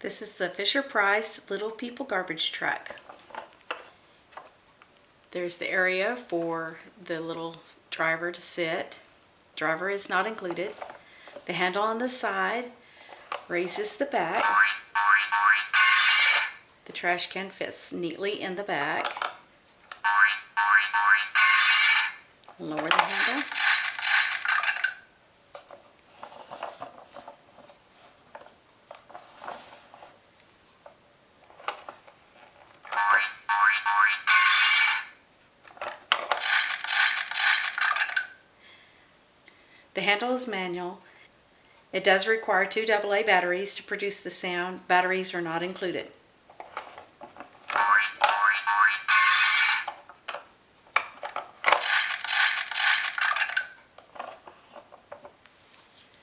This is the Fisher-Price Little People garbage truck. There's the area for the little driver to sit. Driver is not included. The handle on the side raises the back. The trash can fits neatly in the back. Lower the handle. The handle is manual. It does require 2 AA batteries to produce the sound. Batteries are not included.